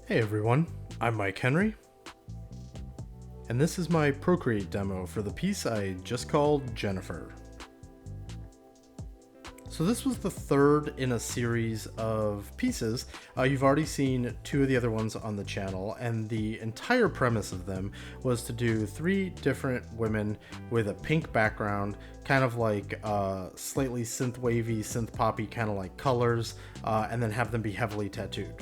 Hey everyone, I'm Mike Henry, and this is my Procreate demo for the piece I just called Jennifer. So this was the third in a series of pieces. You've already seen two of the other ones on the channel, and the entire premise of them was to do three different women with a pink background, kind of like slightly synth-wavy, synth-poppy kind of like colors, and then have them be heavily tattooed.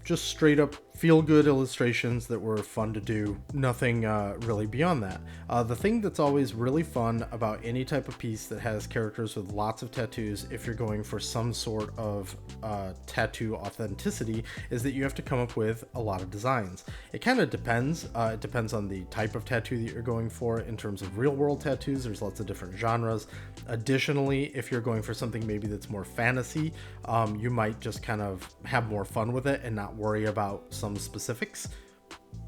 Just straight up feel-good illustrations that were fun to do, nothing really beyond that. The thing that's always really fun about any type of piece that has characters with lots of tattoos, if you're going for some sort of tattoo authenticity, is that you have to come up with a lot of designs. It kind of depends. It depends on the type of tattoo that you're going for. In terms of real-world tattoos, there's lots of different genres. Additionally, if you're going for something maybe that's more fantasy, you might just kind of have more fun with it and not worry about some specifics.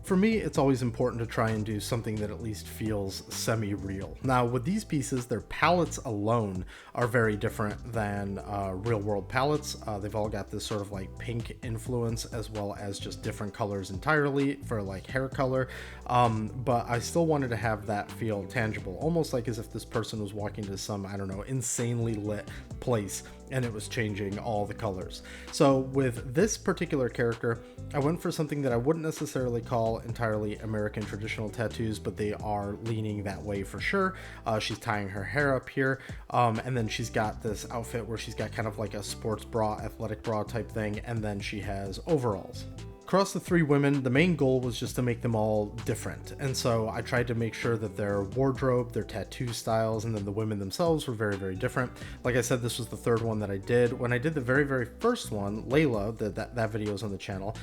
For me, it's always important to try and do something that at least feels semi-real. Now, with these pieces, their palettes alone are very different than real-world palettes. They've all got this sort of like pink influence, as well as just different colors entirely for like hair color. But I still wanted to have that feel tangible, almost like as if this person was walking to some, I don't know, insanely lit place and it was changing all the colors. So with this particular character, I went for something that I wouldn't necessarily call entirely American traditional tattoos, but they are leaning that way for sure. She's tying her hair up here, and then she's got this outfit where she's got kind of like a sports bra, athletic bra type thing, and then she has overalls. Across the three women, the main goal was just to make them all different, and so I tried to make sure that their wardrobe, their tattoo styles, and then the women themselves were very, very different. Like I said, this was the third one that I did. When I did the very, very first one, Layla, that video is on the channel,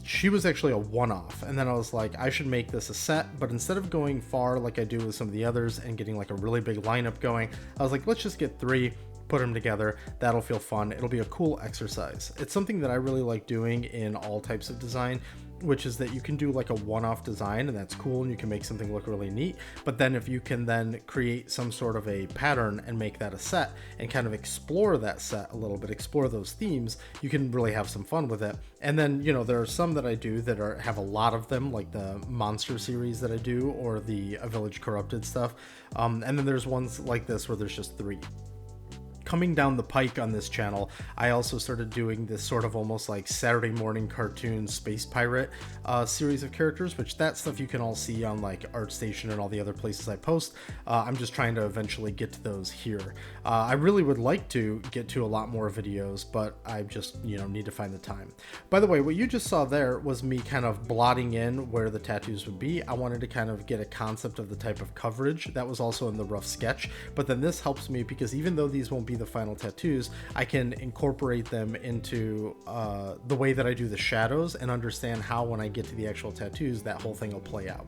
she was actually a one-off, and then I was like, I should make this a set, but instead of going far like I do with some of the others and getting like a really big lineup going, I was like, let's just get three, put them together. That'll feel fun. It'll be a cool exercise. It's something that I really like doing in all types of design, which is that you can do like a one-off design, and that's cool, and you can make something look really neat. But then if you can then create some sort of a pattern and make that a set and kind of explore that set a little bit, explore those themes, you can really have some fun with it. And then, you know, there are some that I do that have a lot of them, like the Monster series that I do, or the A Village Corrupted stuff. And then there's ones like this where there's just three. Coming down the pike on this channel, I also started doing this sort of almost like Saturday morning cartoon space pirate series of characters, which that stuff you can all see on like ArtStation and all the other places I post. I'm just trying to eventually get to those here. I really would like to get to a lot more videos, but I just, need to find the time. By the way, what you just saw there was me kind of blotting in where the tattoos would be. I wanted to kind of get a concept of the type of coverage that was also in the rough sketch, but then this helps me because even though these won't be the final tattoos, I can incorporate them into the way that I do the shadows and understand how when I get to the actual tattoos that whole thing will play out.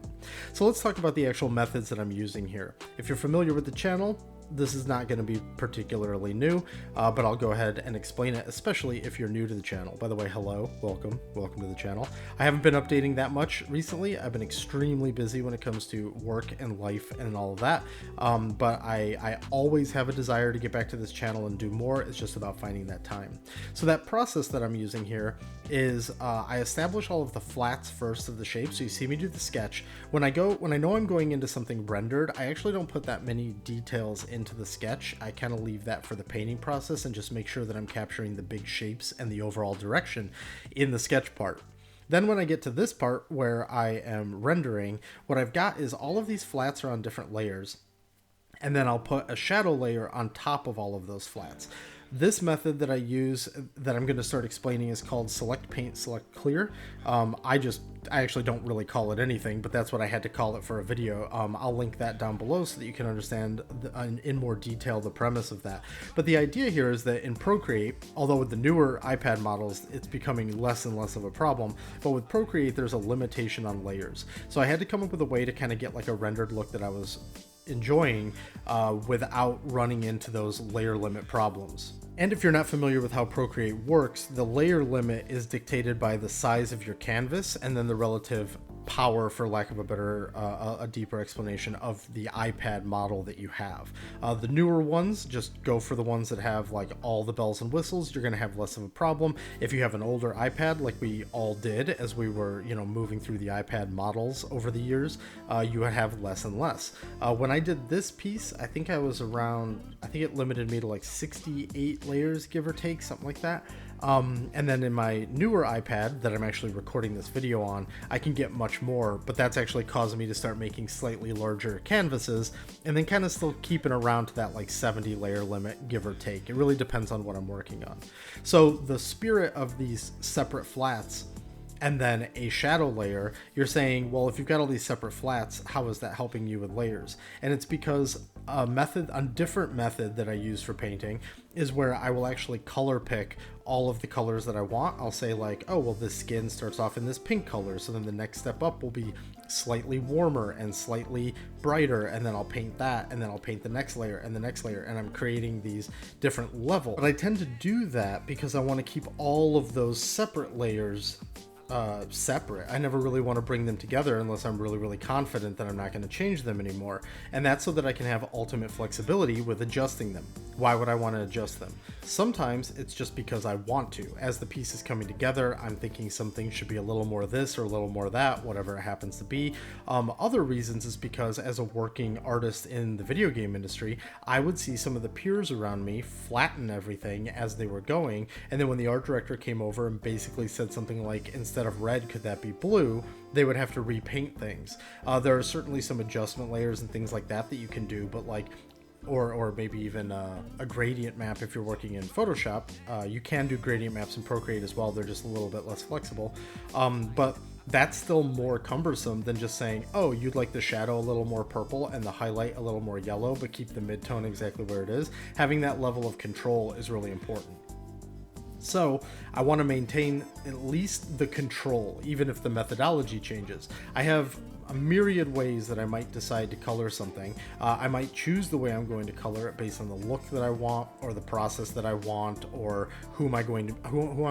So let's talk about the actual methods that I'm using here. If you're familiar with the channel, this is not going to be particularly new, but I'll go ahead and explain it, especially if you're new to the channel. By the way, hello, welcome to the channel. I haven't been updating that much recently. I've been extremely busy when it comes to work and life and all of that, but I always have a desire to get back to this channel and do more. It's just about finding that time. So that process that I'm using here is I establish all of the flats first of the shape. So you see me do the sketch. When I know I'm going into something rendered, I actually don't put that many details into the sketch. I kind of leave that for the painting process and just make sure that I'm capturing the big shapes and the overall direction in the sketch part. Then when I get to this part where I am rendering, what I've got is all of these flats are on different layers, and then I'll put a shadow layer on top of all of those flats. This method that I use, that I'm going to start explaining, is called Select Paint, Select Clear. I actually don't really call it anything, but that's what I had to call it for a video. I'll link that down below so that you can understand in more detail the premise of that. But the idea here is that in Procreate, although with the newer iPad models, it's becoming less and less of a problem, but with Procreate, there's a limitation on layers. So I had to come up with a way to kind of get like a rendered look that I was enjoying without running into those layer limit problems. And if you're not familiar with how Procreate works, the layer limit is dictated by the size of your canvas and then the relative power, for lack of a better, a deeper explanation of the iPad model that you have. The newer ones, just go for the ones that have like all the bells and whistles. You're going to have less of a problem. If you have an older iPad, like we all did as we were, moving through the iPad models over the years, you would have less and less. When I did this piece, I think it limited me to like 68 layers, give or take, something like that. And then in my newer iPad that I'm actually recording this video on, I can get much more, but that's actually causing me to start making slightly larger canvases and then kind of still keeping around to that like 70 layer limit, give or take. It really depends on what I'm working on. So the spirit of these separate flats and then a shadow layer, you're saying, well, if you've got all these separate flats, how is that helping you with layers? And it's because a different method that I use for painting is where I will actually color pick all of the colors that I want. I'll say like, oh, well, this skin starts off in this pink color, so then the next step up will be slightly warmer and slightly brighter, and then I'll paint that, and then I'll paint the next layer and the next layer, and I'm creating these different levels. But I tend to do that because I want to keep all of those separate layers separate. I never really want to bring them together unless I'm really, really confident that I'm not going to change them anymore. And that's so that I can have ultimate flexibility with adjusting them. Why would I want to adjust them? Sometimes it's just because I want to. As the piece is coming together, I'm thinking something should be a little more this or a little more that, whatever it happens to be. Other reasons is because as a working artist in the video game industry, I would see some of the peers around me flatten everything as they were going. And then when the art director came over and basically said something like, instead of red, could that be blue? They would have to repaint things. There are certainly some adjustment layers and things like that you can do, but like, or maybe even a gradient map if you're working in Photoshop. You can do gradient maps in Procreate as well. They're just a little bit less flexible. But that's still more cumbersome than just saying, oh, you'd like the shadow a little more purple and the highlight a little more yellow, but keep the midtone exactly where it is. Having that level of control is really important. So I want to maintain at least the control, even if the methodology changes. I have a myriad ways that I might decide to color something. I might choose the way I'm going to color it based on the look that I want, or the process that I want, or who I'm going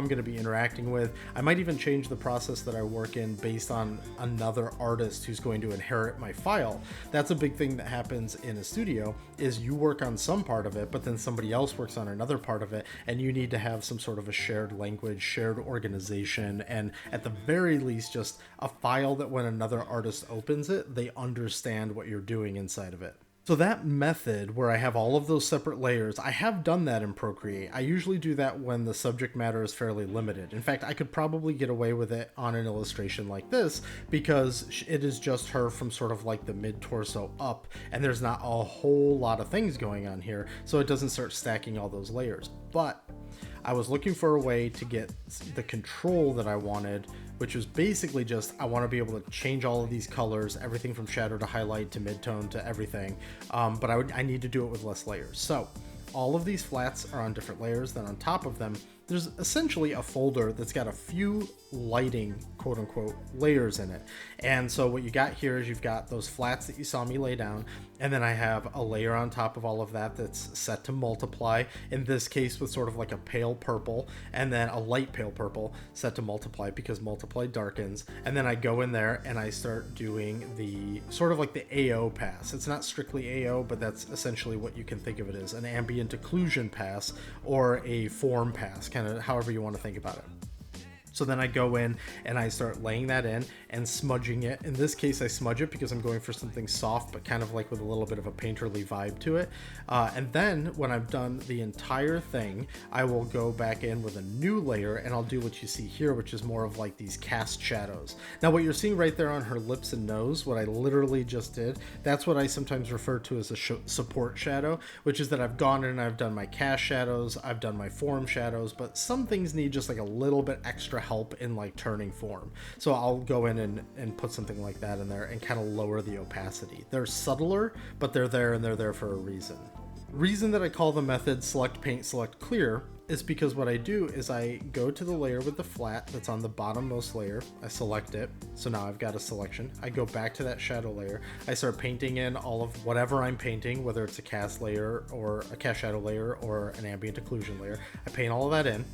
to be interacting with. I might even change the process that I work in based on another artist who's going to inherit my file. That's a big thing that happens in a studio, is you work on some part of it, but then somebody else works on another part of it, and you need to have some sort of a shared language, shared organization, and at the very least just a file that when another artist opens it, they understand what you're doing inside of it. So that method where I have all of those separate layers, I have done that in Procreate. I usually do that when the subject matter is fairly limited. In fact, I could probably get away with it on an illustration like this because it is just her from sort of like the mid-torso up, and there's not a whole lot of things going on here, so it doesn't start stacking all those layers. But I was looking for a way to get the control that I wanted, which was basically just, I want to be able to change all of these colors, everything from shadow to highlight to midtone to everything, but I need to do it with less layers. So all of these flats are on different layers. Then on top of them, there's essentially a folder that's got a few lighting, quote unquote, layers in it. And so what you got here is you've got those flats that you saw me lay down, and then I have a layer on top of all of that that's set to multiply, in this case with sort of like a pale purple, and then a light pale purple set to multiply because multiply darkens. And then I go in there and I start doing the sort of like the AO pass. It's not strictly AO, but that's essentially what you can think of it as, an ambient occlusion pass or a form pass, kind of however you want to think about it. So then I go in and I start laying that in and smudging it. In this case, I smudge it because I'm going for something soft, but kind of like with a little bit of a painterly vibe to it. And then when I've done the entire thing, I will go back in with a new layer and I'll do what you see here, which is more of like these cast shadows. Now, what you're seeing right there on her lips and nose, what I literally just did, that's what I sometimes refer to as a support shadow, which is that I've gone in and I've done my cast shadows, I've done my form shadows, but some things need just like a little bit extra help in like turning form. So I'll go in and put something like that in there and kind of lower the opacity. They're subtler, but they're there and they're there for a reason. Reason that I call the method select paint select clear is because what I do is I go to the layer with the flat that's on the bottommost layer, I select it, so now I've got a selection. I go back to that shadow layer, I start painting in all of whatever I'm painting, whether it's a cast layer or a cast shadow layer or an ambient occlusion layer. I paint all of that in.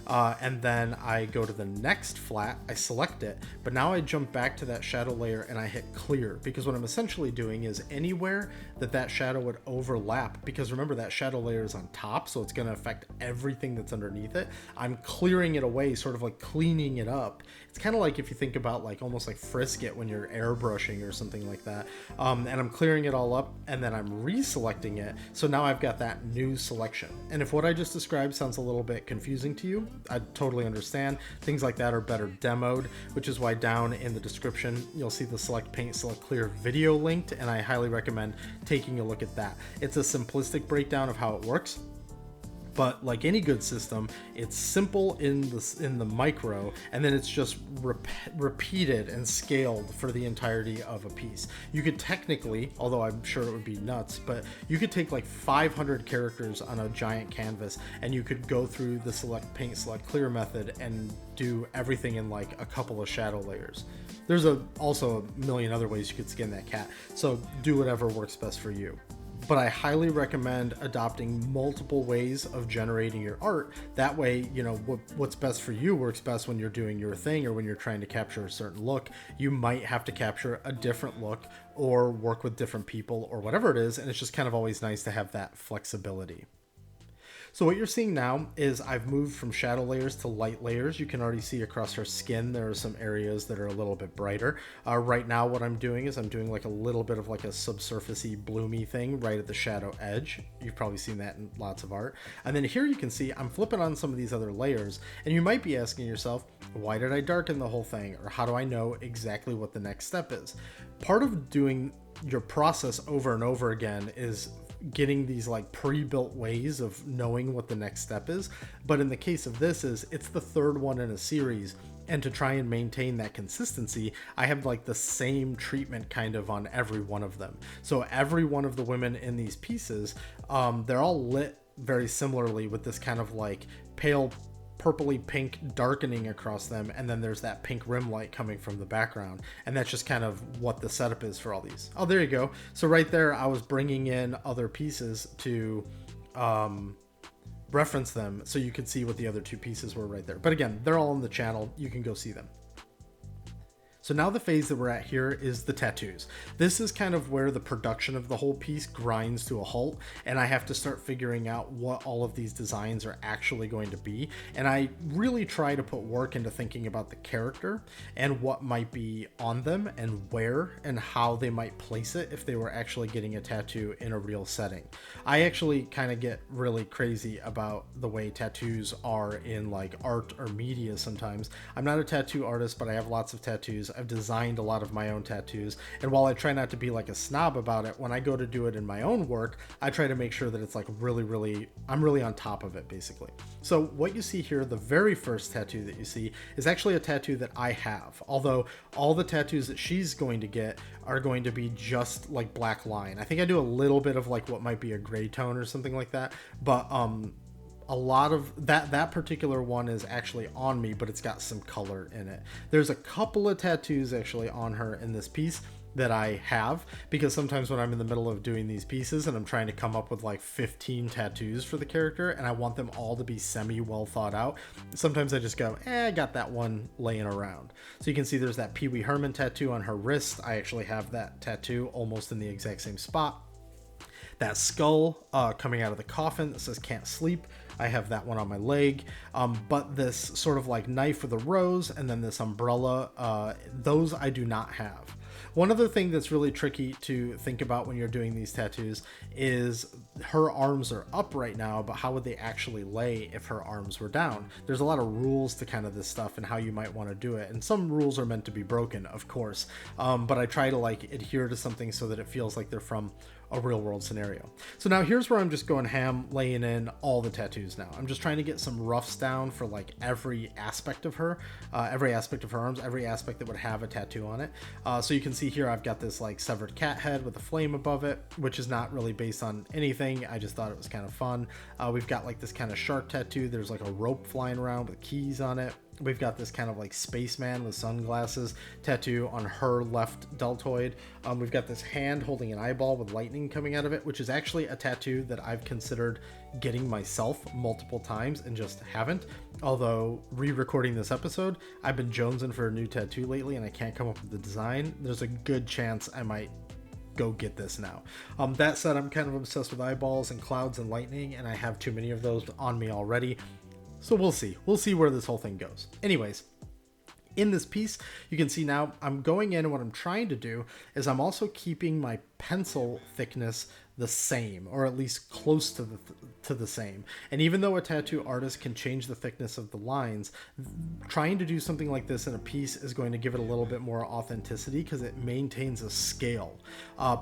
and then I go to the next flat, I select it, but now I jump back to that shadow layer and I hit clear, because what I'm essentially doing is anywhere that shadow would overlap, because remember that shadow layer is on top, so it's going to affect everything that's underneath it. I'm clearing it away, sort of like cleaning it up. It's kind of like if you think about like almost like Frisket when you're airbrushing or something like that. And I'm clearing it all up, and then I'm reselecting it. So now I've got that new selection. And if what I just described sounds a little bit confusing to you, I totally understand. Things like that are better demoed, which is why down in the description you'll see the Select Paint, Select Clear video linked, and I highly recommend taking a look at that. It's a simplistic breakdown of how it works. But like any good system, it's simple in the micro, and then it's just repeated and scaled for the entirety of a piece. You could technically, although I'm sure it would be nuts, but you could take like 500 characters on a giant canvas, and you could go through the Select Paint, Select Clear method and do everything in like a couple of shadow layers. There's also a million other ways you could skin that cat, so do whatever works best for you. But I highly recommend adopting multiple ways of generating your art. That way, you know, what's best for you works best when you're doing your thing, or when you're trying to capture a certain look. You might have to capture a different look or work with different people or whatever it is, and it's just kind of always nice to have that flexibility. So what you're seeing now is I've moved from shadow layers to light layers. You can already see across her skin there are some areas that are a little bit brighter. Right now what I'm doing is I'm doing like a little bit of like a subsurfacey bloomy thing right at the shadow edge. You've probably seen that in lots of art. And then here you can see I'm flipping on some of these other layers, and you might be asking yourself, why did I darken the whole thing? Or how do I know exactly what the next step is? Part of doing your process over and over again is getting these like pre-built ways of knowing what the next step is. But in the case of this, it's the third one in a series, and to try and maintain that consistency, I have like the same treatment kind of on every one of them. So every one of the women in these pieces, they're all lit very similarly with this kind of like pale purpley pink darkening across them, and then there's that pink rim light coming from the background, and that's just kind of what the setup is for all these. Oh, there you go. So right there I was bringing in other pieces to reference them so you could see what the other two pieces were right there. But again, they're all on the channel, you can go see them. So now the phase that we're at here is the tattoos. This is kind of where the production of the whole piece grinds to a halt, and I have to start figuring out what all of these designs are actually going to be. And I really try to put work into thinking about the character and what might be on them and where and how they might place it if they were actually getting a tattoo in a real setting. I actually kind of get really crazy about the way tattoos are in like art or media sometimes. I'm not a tattoo artist, but I have lots of tattoos. I've designed a lot of my own tattoos, and while I try not to be like a snob about it, when I go to do it in my own work, I try to make sure that it's like I'm really on top of it, basically. So what you see here, the very first tattoo that you see, is actually a tattoo that I have, although all the tattoos that she's going to get are going to be just like black line. I think I do a little bit of like what might be a gray tone or something like that, but a lot of that particular one is actually on me, but it's got some color in it. There's a couple of tattoos actually on her in this piece that I have, because sometimes when I'm in the middle of doing these pieces and I'm trying to come up with like 15 tattoos for the character and I want them all to be semi well thought out, sometimes I just go, I got that one laying around. So you can see there's that Pee Wee Herman tattoo on her wrist. I actually have that tattoo almost in the exact same spot. That skull coming out of the coffin that says "Can't Sleep," I have that one on my leg. But this sort of like knife with a rose and then this umbrella, those I do not have. One other thing that's really tricky to think about when you're doing these tattoos is her arms are up right now, but how would they actually lay if her arms were down? There's a lot of rules to kind of this stuff and how you might want to do it. And some rules are meant to be broken, of course. But I try to like adhere to something so that it feels like they're from a real world scenario. So now here's where I'm just going ham, laying in all the tattoos now. I'm just trying to get some roughs down for like every aspect of her arms, every aspect that would have a tattoo on it. So you can see here I've got this like severed cat head with a flame above it, which is not really based on anything. I just thought it was kind of fun. We've got like this kind of shark tattoo. There's like a rope flying around with keys on it. We've got this kind of like spaceman with sunglasses tattoo on her left deltoid. We've got this hand holding an eyeball with lightning coming out of it, which is actually a tattoo that I've considered getting myself multiple times and just haven't. Although re-recording this episode, I've been jonesing for a new tattoo lately and I can't come up with the design. There's a good chance I might go get this now. That said, I'm kind of obsessed with eyeballs and clouds and lightning, and I have too many of those on me already. So we'll see. We'll see where this whole thing goes. Anyways, in this piece, you can see now I'm going in, and what I'm trying to do is I'm also keeping my pencil thickness the same, or at least close to the same. And even though a tattoo artist can change the thickness of the lines, trying to do something like this in a piece is going to give it a little bit more authenticity because it maintains a scale.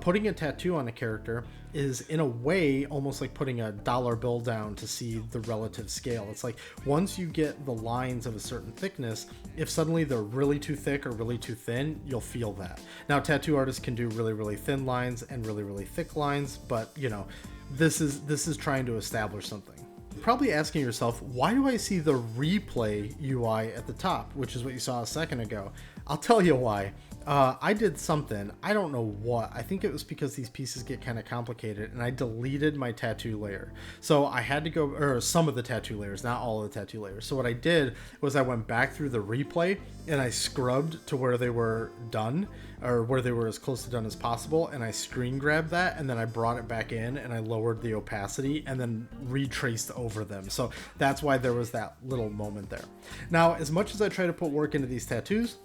Putting a tattoo on a character is in a way almost like putting a dollar bill down to see the relative scale. It's like once you get the lines of a certain thickness, if suddenly they're really too thick or really too thin, you'll feel that. Now, tattoo artists can do really, really thin lines and really, really thick lines, but you know, this is trying to establish something. You're probably asking yourself, why do I see the replay UI at the top, which is what you saw a second ago? I'll tell you why. I did something, I don't know what. I think it was because these pieces get kind of complicated, and I deleted my tattoo layer. So I had to go, or some of the tattoo layers, not all of the tattoo layers. So what I did was I went back through the replay and I scrubbed to where they were done, or where they were as close to done as possible, and I screen grabbed that, and then I brought it back in and I lowered the opacity and then retraced over them. So that's why there was that little moment there. Now, as much as I try to put work into these tattoos,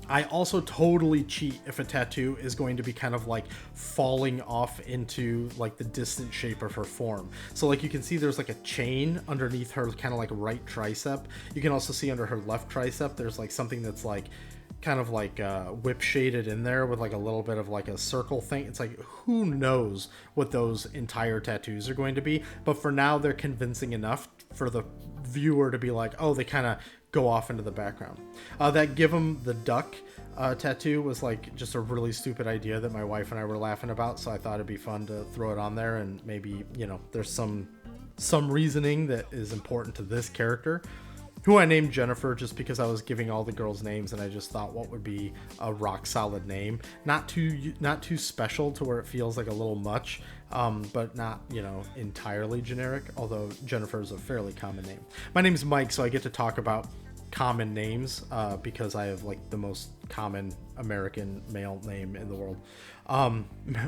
I also totally cheat if a tattoo is going to be kind of like falling off into like the distant shape of her form. So like you can see there's like a chain underneath her kind of like right tricep. You can also see under her left tricep there's like something that's like kind of like whip shaded in there with like a little bit of like a circle thing. It's like, who knows what those entire tattoos are going to be, but for now they're convincing enough for the viewer to be like, oh, they kind of go off into the background. That Give 'em the Duck tattoo was like just a really stupid idea that my wife and I were laughing about, so I thought it'd be fun to throw it on there, and maybe, you know, there's some reasoning that is important to this character, who I named Jennifer just because I was giving all the girls names and I just thought what would be a rock solid name, not too special to where it feels like a little much, but not, you know, entirely generic, although Jennifer is a fairly common name. My name is Mike, so I get to talk about common names because I have like the most common American male name in the world.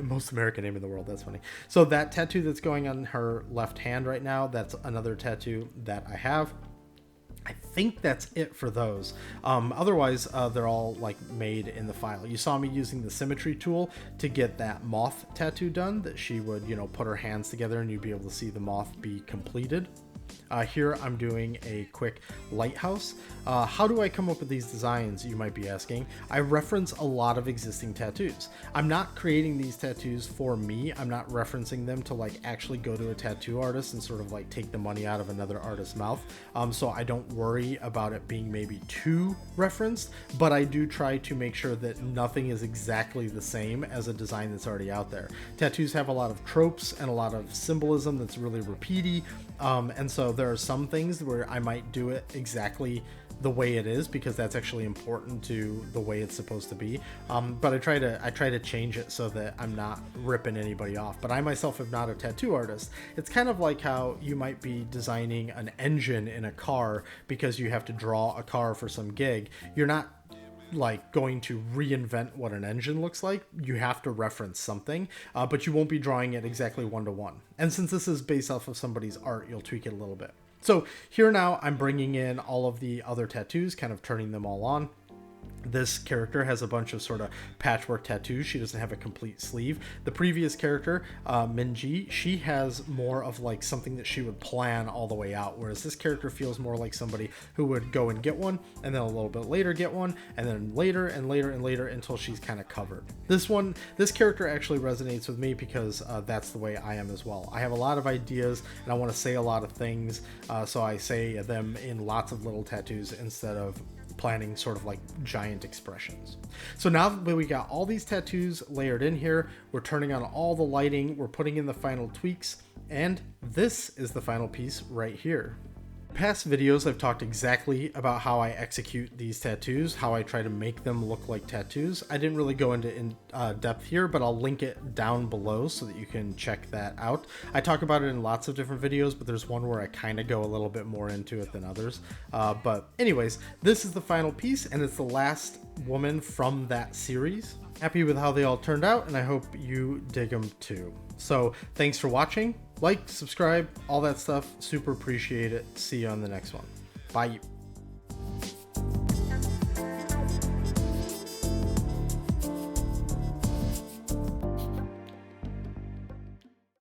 Most American name in the world, that's funny. So that tattoo that's going on her left hand right now, that's another tattoo that I have. I think that's it for those. Otherwise, they're all like made in the file. You saw me using the symmetry tool to get that moth tattoo done, that she would, you know, put her hands together and you'd be able to see the moth be completed. Here I'm doing a quick lighthouse. How do I come up with these designs, you might be asking? I reference a lot of existing tattoos. I'm not creating these tattoos for me. I'm not referencing them to like actually go to a tattoo artist and sort of like take the money out of another artist's mouth. So I don't worry about it being maybe too referenced, but I do try to make sure that nothing is exactly the same as a design that's already out there. Tattoos have a lot of tropes and a lot of symbolism that's really repeaty. And so there are some things where I might do it exactly the way it is because that's actually important to the way it's supposed to be. But I try to change it so that I'm not ripping anybody off. But I myself am not a tattoo artist. It's kind of like how you might be designing an engine in a car because you have to draw a car for some gig. You're not like going to reinvent what an engine looks like. You have to reference something, but you won't be drawing it exactly one-to-one. And since this is based off of somebody's art, you'll tweak it a little bit. So here now I'm bringing in all of the other tattoos, kind of turning them all on. This character has a bunch of sort of patchwork tattoos. She doesn't have a complete sleeve. The previous character, Minji, she has more of like something that she would plan all the way out, whereas this character feels more like somebody who would go and get one, and then a little bit later get one, and then later and later and later until she's kind of covered. This character actually resonates with me because that's the way I am as well. I have a lot of ideas and I want to say a lot of things, so I say them in lots of little tattoos instead of planning sort of like giant expressions. So now that we got all these tattoos layered in here, we're turning on all the lighting, we're putting in the final tweaks, and this is the final piece right here. Past videos I've talked exactly about how I execute these tattoos, how I try to make them look like tattoos. I didn't really go into depth here, but I'll link it down below so that you can check that out. I talk about it in lots of different videos, but there's one where I kind of go a little bit more into it than others. But anyways, this is the final piece, and it's the last woman from that series. Happy with how they all turned out, and I hope you dig them too. So thanks for watching. Like, subscribe, all that stuff. Super appreciate it. See you on the next one. Bye.